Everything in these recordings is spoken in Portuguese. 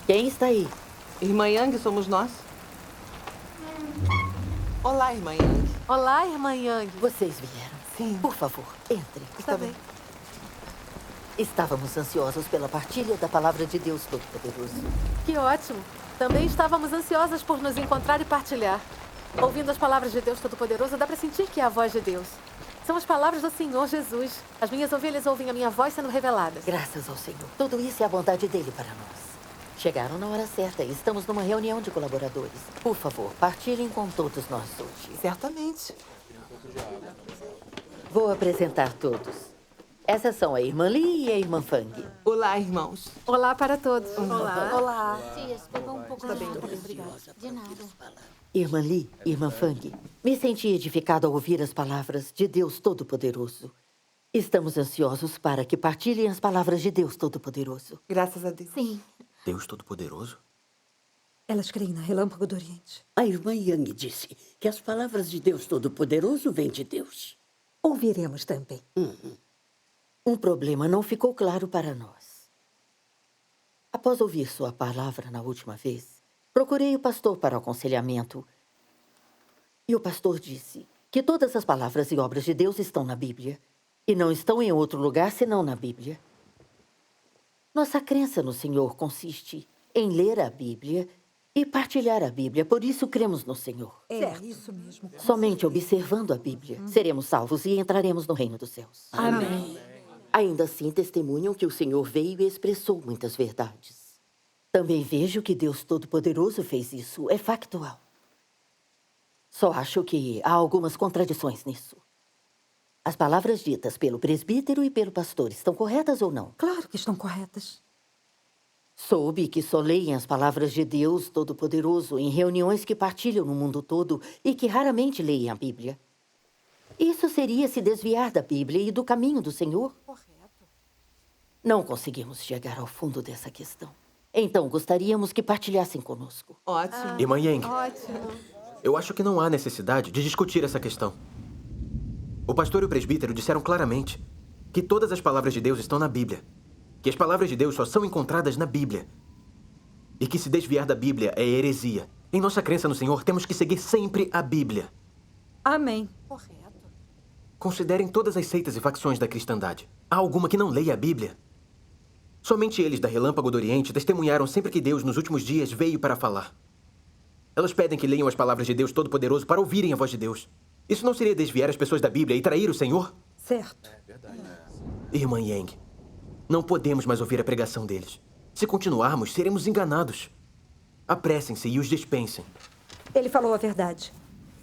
Quem está aí? Irmã Yang, somos nós. Olá, irmã Yang. Olá, irmã Yang. Vocês vieram? Sim. Por favor, entre. Está bem. Estávamos ansiosos pela partilha da palavra de Deus Todo-Poderoso. Que ótimo. Também estávamos ansiosas por nos encontrar e partilhar. Ouvindo as palavras de Deus Todo-Poderoso, dá para sentir que é a voz de Deus. São as palavras do Senhor Jesus. As minhas ovelhas ouvem a minha voz sendo reveladas. Graças ao Senhor. Tudo isso é a bondade dele para nós. Chegaram na hora certa e estamos numa reunião de colaboradores. Por favor, partilhem com todos nós hoje. Certamente. Vou apresentar todos. Essas são a irmã Lee e a irmã Fang. Olá, irmãos. Olá para todos. Olá. Olá. Tias, pegou um pouco de água. De nada. Irmã Lee, irmã Fang, me senti edificado ao ouvir as palavras de Deus Todo-Poderoso. Estamos ansiosos para que partilhem as palavras de Deus Todo-Poderoso. Graças a Deus. Sim. Deus Todo-Poderoso? Elas creem na Relâmpago do Oriente. A irmã Yang disse que as palavras de Deus Todo-Poderoso vêm de Deus. Ouviremos também. Um problema não ficou claro para nós. Após ouvir sua palavra na última vez, procurei o pastor para aconselhamento. E o pastor disse que todas as palavras e obras de Deus estão na Bíblia e não estão em outro lugar senão na Bíblia. Nossa crença no Senhor consiste em ler a Bíblia e partilhar a Bíblia. Por isso cremos no Senhor. Certo. Isso mesmo. Somente observando a Bíblia seremos salvos e entraremos no reino dos céus. Amém. Ainda assim, testemunham que o Senhor veio e expressou muitas verdades. Também vejo que Deus Todo-Poderoso fez isso. É factual. Só acho que há algumas contradições nisso. As palavras ditas pelo presbítero e pelo pastor estão corretas ou não? Claro que estão corretas. Soube que só leem as palavras de Deus Todo-Poderoso em reuniões que partilham no mundo todo e que raramente leem a Bíblia. Isso seria se desviar da Bíblia e do caminho do Senhor? Correto. Não conseguimos chegar ao fundo dessa questão. Então, gostaríamos que partilhassem conosco. Ótimo. Irmã Yang, Ótimo. eu acho que não há necessidade de discutir essa questão. O pastor e o presbítero disseram claramente que todas as palavras de Deus estão na Bíblia. Que as palavras de Deus só são encontradas na Bíblia. E que se desviar da Bíblia é heresia. Em nossa crença no Senhor, temos que seguir sempre a Bíblia. Amém. Correto. Considerem todas as seitas e facções da cristandade. Há alguma que não leia a Bíblia? Somente eles da Relâmpago do Oriente testemunharam sempre que Deus, nos últimos dias, veio para falar. Elas pedem que leiam as palavras de Deus Todo-Poderoso para ouvirem a voz de Deus. Isso não seria desviar as pessoas da Bíblia e trair o Senhor? Certo. Irmã Yang, não podemos mais ouvir a pregação deles. Se continuarmos, seremos enganados. Apressem-se e os dispensem. Ele falou a verdade.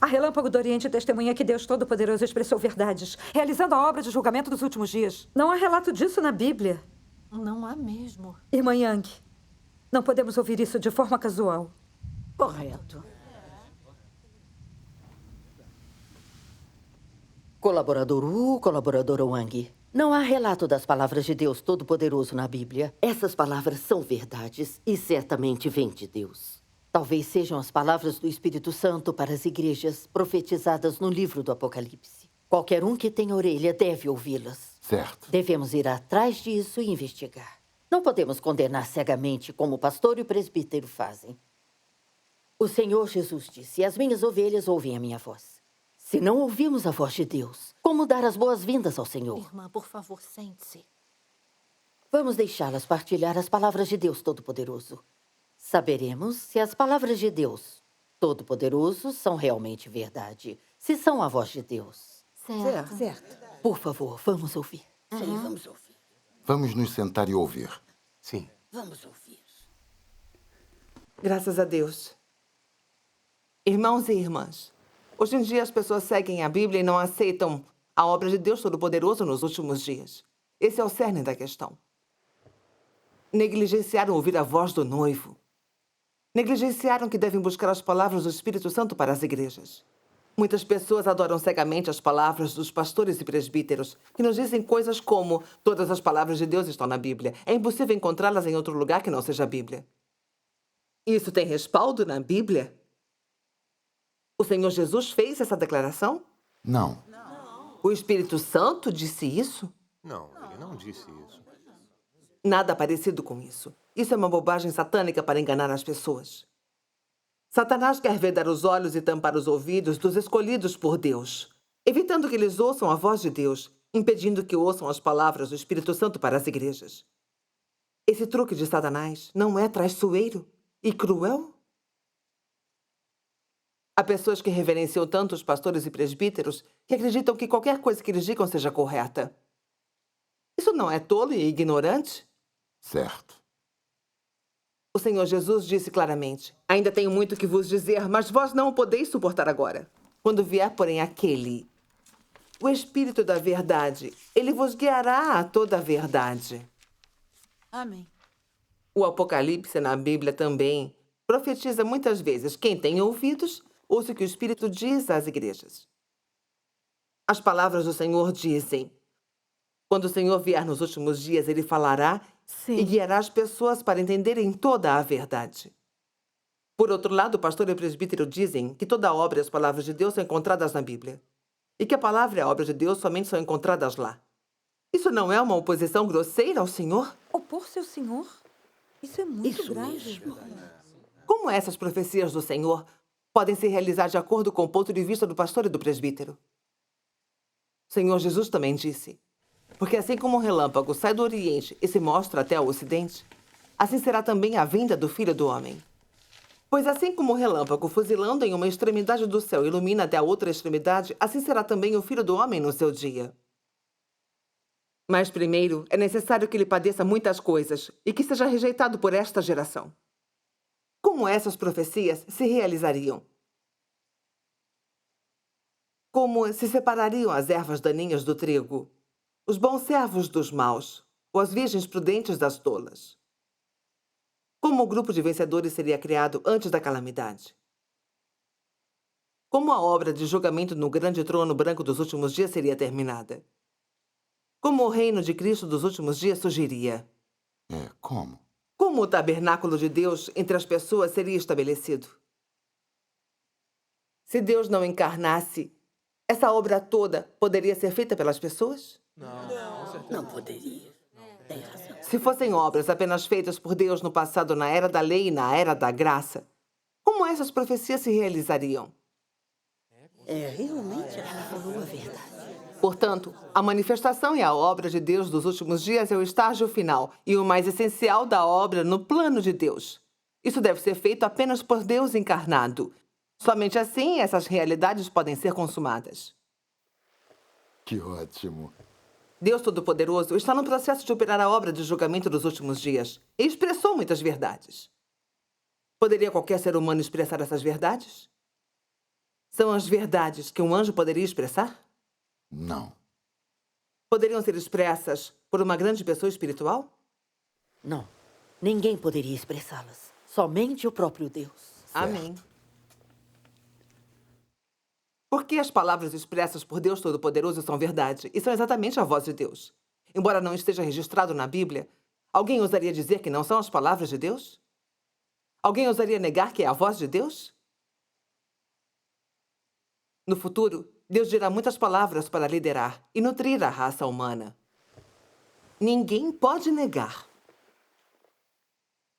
A Relâmpago do Oriente testemunha que Deus Todo-Poderoso expressou verdades, realizando a obra de julgamento dos últimos dias. Não há relato disso na Bíblia. Não há mesmo. Irmã Yang, não podemos ouvir isso de forma casual. Correto. Colaborador Wu, colaboradora Wang. Não há relato das palavras de Deus Todo-Poderoso na Bíblia. Essas palavras são verdades e certamente vêm de Deus. Talvez sejam as palavras do Espírito Santo para as igrejas profetizadas no livro do Apocalipse. Qualquer um que tenha orelha deve ouvi-las. Certo. Devemos ir atrás disso e investigar. Não podemos condenar cegamente como o pastor e o presbítero fazem. O Senhor Jesus disse: as minhas ovelhas ouvem a minha voz. Se não ouvimos a voz de Deus, como dar as boas-vindas ao Senhor? Irmã, por favor, sente-se. Vamos deixá-las partilhar as palavras de Deus Todo-Poderoso. Saberemos se as palavras de Deus Todo-Poderoso são realmente verdade, se são a voz de Deus. Certo. Certo. Por favor, vamos ouvir. Sim, vamos ouvir. Vamos nos sentar e ouvir. Sim. Vamos ouvir. Graças a Deus. Irmãos e irmãs, hoje em dia as pessoas seguem a Bíblia e não aceitam a obra de Deus Todo-Poderoso nos últimos dias. Esse é o cerne da questão. Negligenciaram ouvir a voz do noivo. Negligenciaram que devem buscar as palavras do Espírito Santo para as igrejas. Muitas pessoas adoram cegamente as palavras dos pastores e presbíteros, que nos dizem coisas como: todas as palavras de Deus estão na Bíblia. É impossível encontrá-las em outro lugar que não seja a Bíblia. Isso tem respaldo na Bíblia? O Senhor Jesus fez essa declaração? Não. O Espírito Santo disse isso? Não, ele não disse isso. Nada parecido com isso. Isso é uma bobagem satânica para enganar as pessoas. Satanás quer vedar os olhos e tampar os ouvidos dos escolhidos por Deus, evitando que eles ouçam a voz de Deus, impedindo que ouçam as palavras do Espírito Santo para as igrejas. Esse truque de Satanás não é traiçoeiro e cruel? Há pessoas que reverenciam tanto os pastores e presbíteros que acreditam que qualquer coisa que eles digam seja correta. Isso não é tolo e ignorante? Certo. O Senhor Jesus disse claramente: ainda tenho muito que vos dizer, mas vós não o podeis suportar agora. Quando vier, porém, aquele, o Espírito da verdade, ele vos guiará a toda a verdade. Amém. O Apocalipse na Bíblia também profetiza muitas vezes: quem tem ouvidos, ouça o que o Espírito diz às igrejas. As palavras do Senhor dizem: quando o Senhor vier nos últimos dias, ele falará e guiará as pessoas para entenderem toda a verdade. Por outro lado, o pastor e o presbítero dizem que toda a obra e as palavras de Deus são encontradas na Bíblia, e que a palavra e a obra de Deus somente são encontradas lá. Isso não é uma oposição grosseira ao Senhor? Opor-se ao Senhor? Isso é muito Isso grave. mesmo. Como essas profecias do Senhor podem se realizar de acordo com o ponto de vista do pastor e do presbítero? O Senhor Jesus também disse: porque assim como um relâmpago sai do Oriente e se mostra até o Ocidente, assim será também a vinda do Filho do Homem. Pois assim como o relâmpago fuzilando em uma extremidade do céu ilumina até a outra extremidade, assim será também o Filho do Homem no seu dia. Mas primeiro é necessário que ele padeça muitas coisas e que seja rejeitado por esta geração. Como essas profecias se realizariam? Como se separariam as ervas daninhas do trigo, os bons servos dos maus, ou as virgens prudentes das tolas? Como o grupo de vencedores seria criado antes da calamidade? Como a obra de julgamento no grande trono branco dos últimos dias seria terminada? Como o reino de Cristo dos últimos dias surgiria? Como? Como o tabernáculo de Deus entre as pessoas seria estabelecido? Se Deus não encarnasse, essa obra toda poderia ser feita pelas pessoas? Não poderia. Tem razão. Se fossem obras apenas feitas por Deus no passado, na era da lei e na era da graça, como essas profecias se realizariam? Realmente ela falou a verdade. Portanto, a manifestação e a obra de Deus dos últimos dias é o estágio final e o mais essencial da obra no plano de Deus. Isso deve ser feito apenas por Deus encarnado. Somente assim essas realidades podem ser consumadas. Que ótimo. Deus Todo-Poderoso está no processo de operar a obra de julgamento dos últimos dias e expressou muitas verdades. Poderia qualquer ser humano expressar essas verdades? São as verdades que um anjo poderia expressar? Não. Poderiam ser expressas por uma grande pessoa espiritual? Não. Ninguém poderia expressá-las. Somente o próprio Deus. Amém. Porque as palavras expressas por Deus Todo-Poderoso são verdade e são exatamente a voz de Deus. Embora não esteja registrado na Bíblia, alguém ousaria dizer que não são as palavras de Deus? Alguém ousaria negar que é a voz de Deus? No futuro, Deus dirá muitas palavras para liderar e nutrir a raça humana. Ninguém pode negar.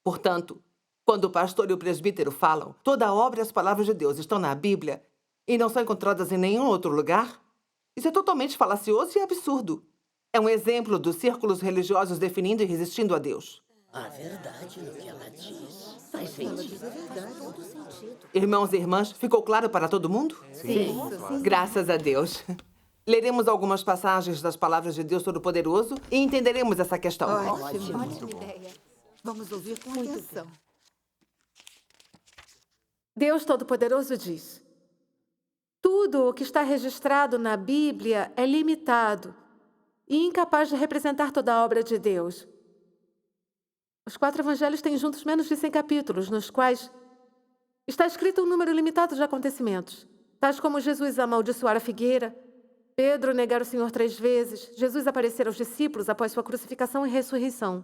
Portanto, quando o pastor e o presbítero falam, toda a obra e as palavras de Deus estão na Bíblia e não são encontradas em nenhum outro lugar, isso é totalmente falacioso e absurdo. É um exemplo dos círculos religiosos definindo e resistindo a Deus. A verdade no que ela diz. Faz sentido. Faz todo sentido. Irmãos e irmãs, ficou claro para todo mundo? Sim. Graças a Deus. Leremos algumas passagens das palavras de Deus Todo-Poderoso e entenderemos essa questão. Ótima ideia. Vamos ouvir com atenção. Deus Todo-Poderoso diz: tudo o que está registrado na Bíblia é limitado e incapaz de representar toda a obra de Deus. Os 4 evangelhos têm juntos menos de 100 capítulos, nos quais está escrito um número limitado de acontecimentos, tais como Jesus amaldiçoar a figueira, Pedro negar o Senhor 3 vezes, Jesus aparecer aos discípulos após sua crucificação e ressurreição,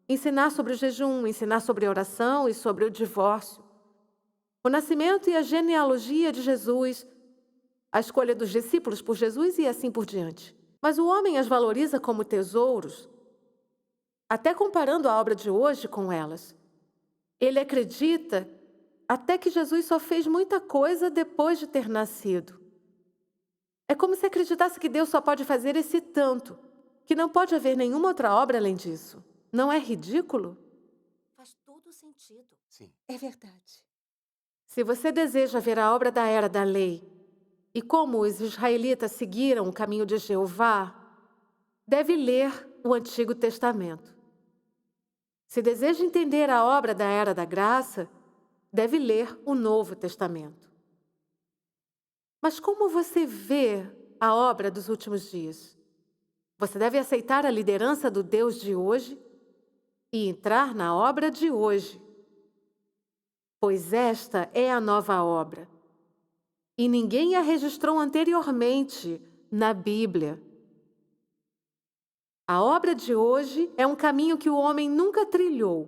ensinar sobre o jejum, ensinar sobre a oração e sobre o divórcio, o nascimento e a genealogia de Jesus, a escolha dos discípulos por Jesus e assim por diante. Mas o homem as valoriza como tesouros, até comparando a obra de hoje com elas. Ele acredita até que Jesus só fez muita coisa depois de ter nascido. É como se acreditasse que Deus só pode fazer esse tanto, que não pode haver nenhuma outra obra além disso. Não é ridículo? Faz todo sentido. Sim. É verdade. Se você deseja ver a obra da Era da Lei e como os israelitas seguiram o caminho de Jeová, deve ler o Antigo Testamento. Se deseja entender a obra da Era da Graça, deve ler o Novo Testamento. Mas como você vê a obra dos últimos dias? Você deve aceitar a liderança do Deus de hoje e entrar na obra de hoje. Pois esta é a nova obra. E ninguém a registrou anteriormente na Bíblia. A obra de hoje é um caminho que o homem nunca trilhou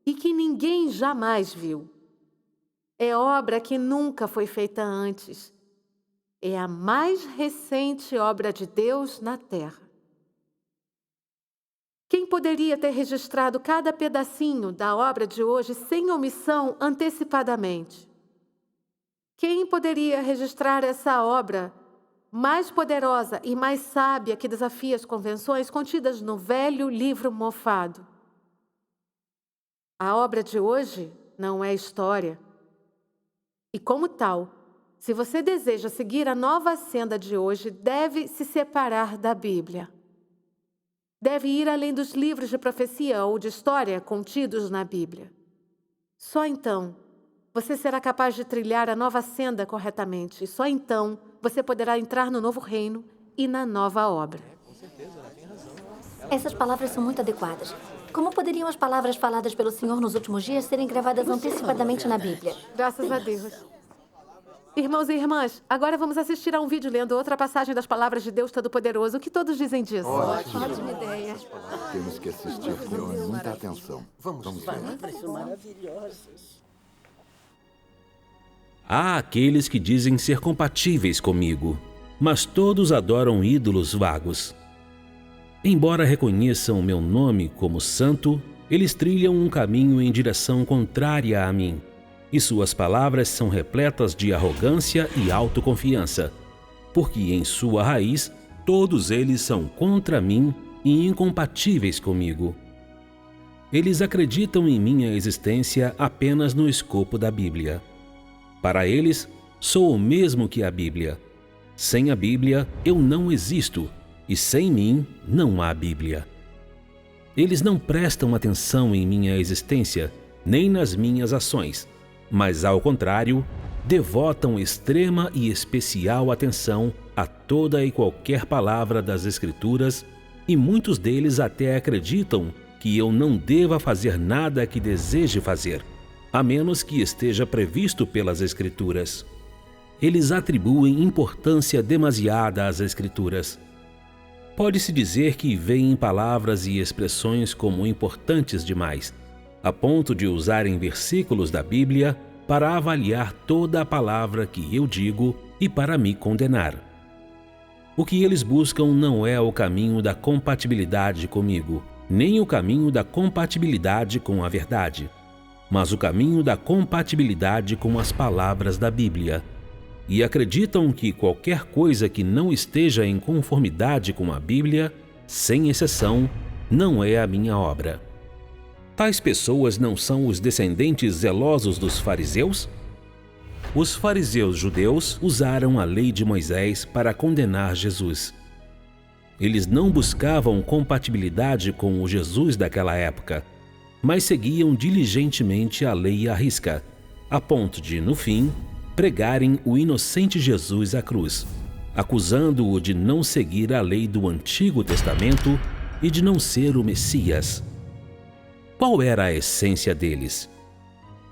e que ninguém jamais viu. É obra que nunca foi feita antes. É a mais recente obra de Deus na Terra. Quem poderia ter registrado cada pedacinho da obra de hoje sem omissão antecipadamente? Quem poderia registrar essa obra mais poderosa e mais sábia que desafia as convenções contidas no velho livro mofado? A obra de hoje não é história. E como tal, se você deseja seguir a nova senda de hoje, deve se separar da Bíblia. Deve ir além dos livros de profecia ou de história contidos na Bíblia. Só então você será capaz de trilhar a nova senda corretamente. E só então você poderá entrar no novo reino e na nova obra. Essas palavras são muito adequadas. Como poderiam as palavras faladas pelo Senhor nos últimos dias serem gravadas antecipadamente na Bíblia? Graças a Deus. Irmãos e irmãs, agora vamos assistir a um vídeo lendo outra passagem das palavras de Deus Todo-Poderoso. O que todos dizem disso? Ótima ideia. Temos que assistir com muita atenção. Vamos ver. Há aqueles que dizem ser compatíveis comigo, mas todos adoram ídolos vagos. Embora reconheçam o meu nome como santo, eles trilham um caminho em direção contrária a mim, e suas palavras são repletas de arrogância e autoconfiança, porque em sua raiz todos eles são contra mim e incompatíveis comigo. Eles acreditam em minha existência apenas no escopo da Bíblia. Para eles, sou o mesmo que a Bíblia. Sem a Bíblia, eu não existo, e sem mim não há Bíblia. Eles não prestam atenção em minha existência, nem nas minhas ações, mas, ao contrário, devotam extrema e especial atenção a toda e qualquer palavra das Escrituras, e muitos deles até acreditam que eu não deva fazer nada que deseje fazer, a menos que esteja previsto pelas Escrituras. Eles atribuem importância demasiada às Escrituras. Pode-se dizer que veem palavras e expressões como importantes demais, a ponto de usarem versículos da Bíblia para avaliar toda a palavra que eu digo e para me condenar. O que eles buscam não é o caminho da compatibilidade comigo, nem o caminho da compatibilidade com a verdade, mas o caminho da compatibilidade com as palavras da Bíblia. E acreditam que qualquer coisa que não esteja em conformidade com a Bíblia, sem exceção, não é a minha obra. Tais pessoas não são os descendentes zelosos dos fariseus? Os fariseus judeus usaram a lei de Moisés para condenar Jesus. Eles não buscavam compatibilidade com o Jesus daquela época, mas seguiam diligentemente a lei à risca, a ponto de, no fim, pregarem o inocente Jesus à cruz, acusando-o de não seguir a lei do Antigo Testamento e de não ser o Messias. Qual era a essência deles?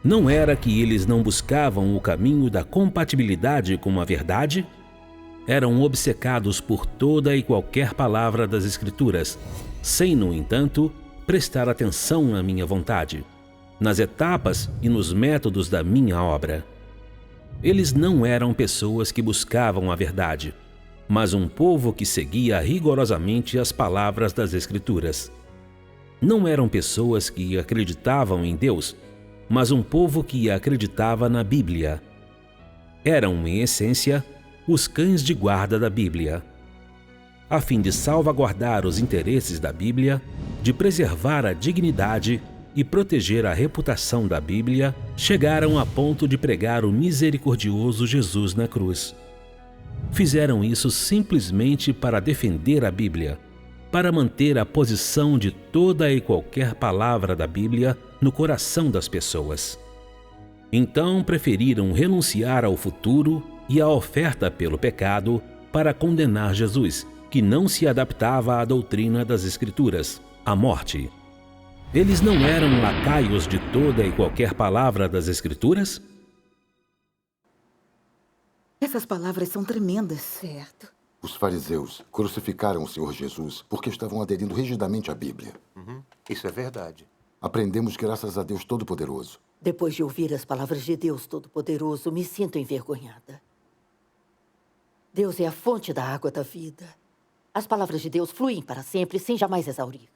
Não era que eles não buscavam o caminho da compatibilidade com a verdade? Eram obcecados por toda e qualquer palavra das Escrituras, sem, no entanto, prestar atenção na minha vontade, nas etapas e nos métodos da minha obra. Eles não eram pessoas que buscavam a verdade, mas um povo que seguia rigorosamente as palavras das Escrituras. não eram pessoas que acreditavam em Deus, mas um povo que acreditava na Bíblia. Eram, em essência, os cães de guarda da Bíblia. A fim de salvaguardar os interesses da Bíblia, de preservar a dignidade e proteger a reputação da Bíblia, chegaram a ponto de pregar o misericordioso Jesus na cruz. Fizeram isso simplesmente para defender a Bíblia, para manter a posição de toda e qualquer palavra da Bíblia no coração das pessoas. Então preferiram renunciar ao futuro e à oferta pelo pecado para condenar Jesus, que não se adaptava à doutrina das Escrituras, à morte. Eles não eram lacaios de toda e qualquer palavra das Escrituras? Essas palavras são tremendas. Certo. Os fariseus crucificaram o Senhor Jesus porque estavam aderindo rigidamente à Bíblia. Isso é verdade. Aprendemos graças a Deus Todo-Poderoso. Depois de ouvir as palavras de Deus Todo-Poderoso, me sinto envergonhada. Deus é a fonte da água da vida. As palavras de Deus fluem para sempre, sem jamais exaurir.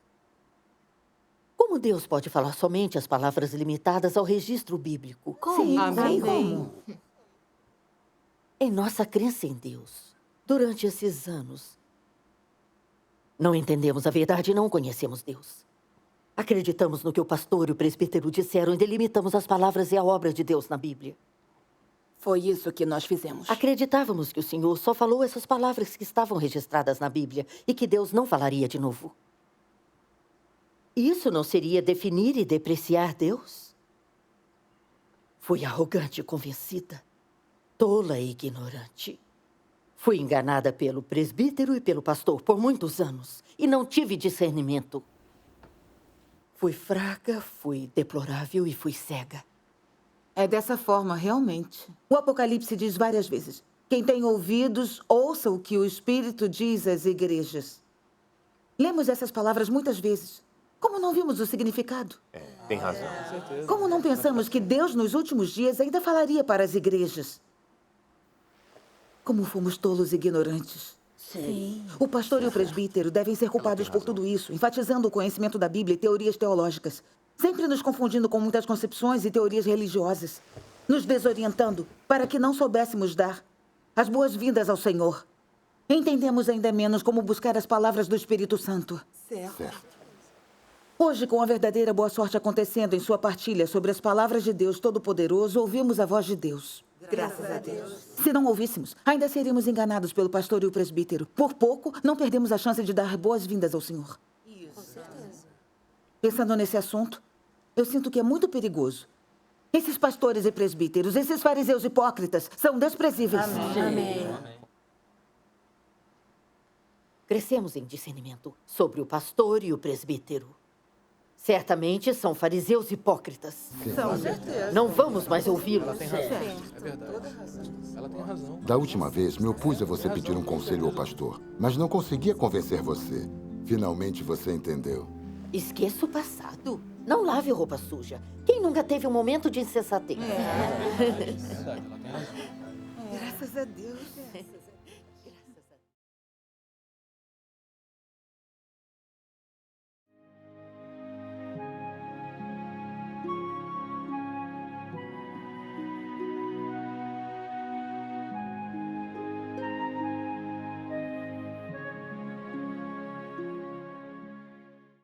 Como Deus pode falar somente as palavras limitadas ao registro bíblico? Sim, Amém. como? Em nossa crença em Deus, durante esses anos, não entendemos a verdade e não conhecemos Deus. Acreditamos no que o pastor e o presbítero disseram e delimitamos as palavras e a obra de Deus na Bíblia. Foi isso que nós fizemos. Acreditávamos que o Senhor só falou essas palavras que estavam registradas na Bíblia e que Deus não falaria de novo. Isso não seria definir e depreciar Deus? Fui arrogante e convencida, tola e ignorante. Fui enganada pelo presbítero e pelo pastor por muitos anos e não tive discernimento. Fui fraca, fui deplorável e fui cega. É dessa forma, realmente. O Apocalipse diz várias vezes: quem tem ouvidos, ouça o que o Espírito diz às igrejas. Lemos essas palavras muitas vezes. Como não vimos o significado? Tem razão. Como não pensamos que Deus, nos últimos dias, ainda falaria para as igrejas? Como fomos tolos e ignorantes. Sim. O pastor e o presbítero devem ser culpados por tudo isso, enfatizando o conhecimento da Bíblia e teorias teológicas, sempre nos confundindo com muitas concepções e teorias religiosas, nos desorientando para que não soubéssemos dar as boas-vindas ao Senhor. Entendemos ainda menos como buscar as palavras do Espírito Santo. Certo. Hoje, com a verdadeira boa sorte acontecendo em sua partilha sobre as palavras de Deus Todo-Poderoso, ouvimos a voz de Deus. Graças a Deus. Se não ouvíssemos, ainda seríamos enganados pelo pastor e o presbítero. Por pouco, não perdemos a chance de dar boas-vindas ao Senhor. Com certeza. Pensando nesse assunto, eu sinto que é muito perigoso. Esses pastores e presbíteros, esses fariseus hipócritas, são desprezíveis. Amém. Crescemos em discernimento sobre o pastor e o presbítero. Certamente são fariseus hipócritas. Com certeza. Não vamos mais ouvi-los. Da última vez, me opus a você pedir um conselho ao pastor, mas não conseguia convencer você. Finalmente você entendeu. Esqueça o passado. Não lave roupa suja. Quem nunca teve um momento de insensatez? Graças a Deus.